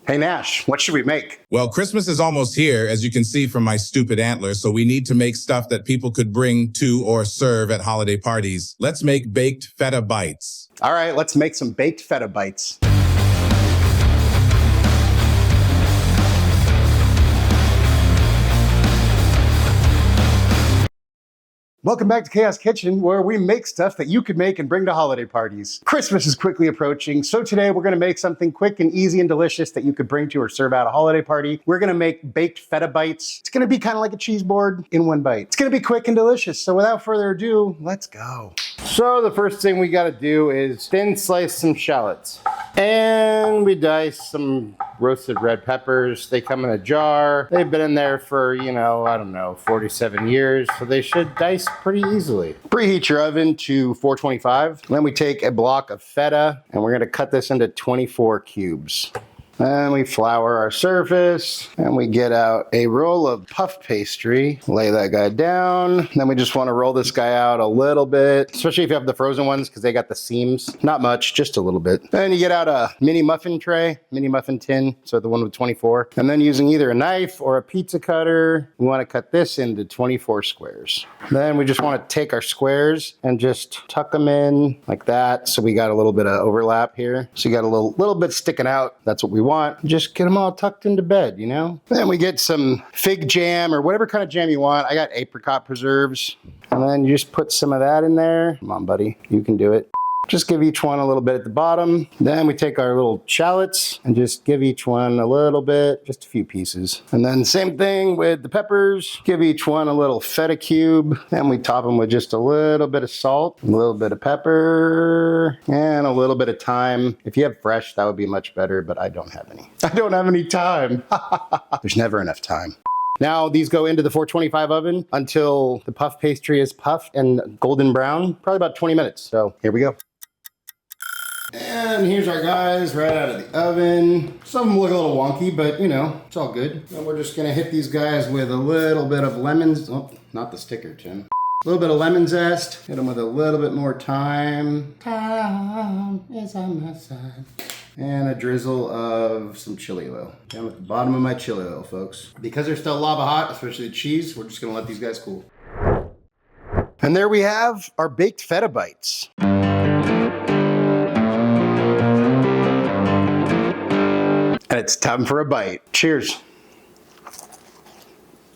Hey Nash, what should we make? Well, Christmas is almost here, as you can see from my stupid antlers, so we need to make stuff that people could bring to or serve at holiday parties. Let's make baked feta bites. All right, let's make some baked feta bites. Welcome back to Chaos Kitchen, where we make stuff that you could make and bring to holiday parties. Christmas is quickly approaching, so today we're gonna make something quick and easy and delicious that you could bring to or serve at a holiday party. We're gonna make baked feta bites. It's gonna be kind of like a cheese board in one bite. It's gonna be quick and delicious, so without further ado, let's go. So the first thing we gotta do is thin slice some shallots. And we dice some roasted red peppers. They come in a jar. They've been in there for, I don't know, 47 years, so they should dice pretty easily. Preheat your oven to 425. Then we take a block of feta and we're gonna cut this into 24 cubes. Then we flour our surface and we get out a roll of puff pastry, lay that guy down. Then we just want to roll this guy out a little bit, especially if you have the frozen ones because they got the seams. Not much, just a little bit. Then you get out a mini muffin tray, mini muffin tin, so the one with 24. And then using either a knife or a pizza cutter, we want to cut this into 24 squares. Then we just want to take our squares and just tuck them in like that. So we got a little bit of overlap here. So you got a little bit sticking out. That's what we want. Just get them all tucked into bed, Then we get some fig jam or whatever kind of jam you want. I got apricot preserves. And then you just put some of that in there. Come on, buddy. You can do it. Just give each one a little bit at the bottom. Then we take our little shallots and just give each one a little bit, just a few pieces. And then same thing with the peppers. Give each one a little feta cube. And we top them with just a little bit of salt, a little bit of pepper, and a little bit of thyme. If you have fresh, that would be much better, but I don't have any. I don't have any time. There's never enough time. Now these go into the 425 oven until the puff pastry is puffed and golden brown, probably about 20 minutes. So here we go. And here's our guys right out of the oven. Some of them look a little wonky, but it's all good. And we're just gonna hit these guys with a little bit of lemons. Oh, not the sticker, Tim. A little bit of lemon zest. Hit them with a little bit more thyme. Time is on my side. And a drizzle of some chili oil. Down at the bottom of my chili oil, folks. Because they're still lava hot, especially the cheese, we're just gonna let these guys cool. And there we have our baked feta bites. And it's time for a bite. Cheers.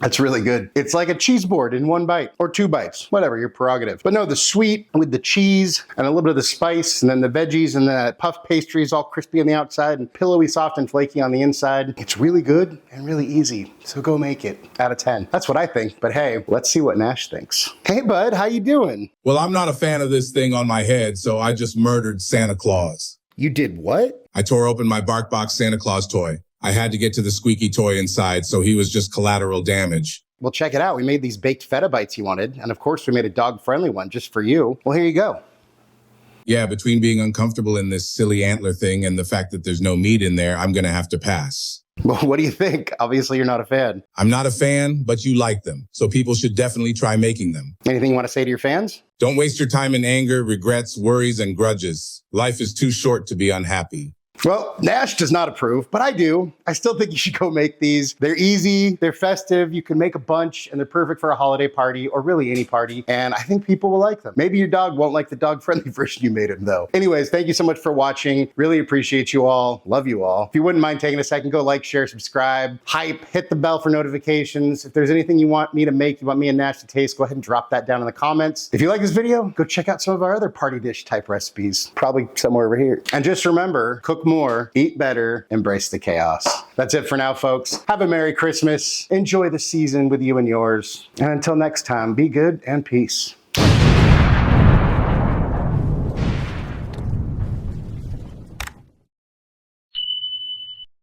That's really good. It's like a cheese board in one bite, or two bites, whatever, your prerogative. But no, the sweet with the cheese and a little bit of the spice and then the veggies and the puff pastry is all crispy on the outside and pillowy, soft and flaky on the inside. It's really good and really easy. So go make it out of 10. That's what I think, but hey, let's see what Nash thinks. Hey bud, how you doing? Well, I'm not a fan of this thing on my head, so I just murdered Santa Claus. You did what? I tore open my BarkBox Santa Claus toy. I had to get to the squeaky toy inside, so he was just collateral damage. Well, check it out. We made these baked feta bites you wanted, and of course we made a dog-friendly one just for you. Well, here you go. Yeah, between being uncomfortable in this silly antler thing and the fact that there's no meat in there, I'm gonna have to pass. Well, what do you think? Obviously, you're not a fan. I'm not a fan, but you like them, so people should definitely try making them. Anything you want to say to your fans? Don't waste your time in anger, regrets, worries, and grudges. Life is too short to be unhappy. Well, Nash does not approve, but I do. I still think you should go make these. They're easy, they're festive, you can make a bunch, and they're perfect for a holiday party or really any party, and I think people will like them. Maybe your dog won't like the dog-friendly version you made him, though. Anyways, thank you so much for watching. Really appreciate you all. Love you all. If you wouldn't mind taking a second, go like, share, subscribe, hype, hit the bell for notifications. If there's anything you want me to make, you want me and Nash to taste, go ahead and drop that down in the comments. If you like this video, go check out some of our other party dish type recipes, probably somewhere over here. And just remember, cook more, eat better, embrace the chaos. That's it for now, folks. Have a Merry Christmas. Enjoy the season with you and yours. And until next time, be good and peace.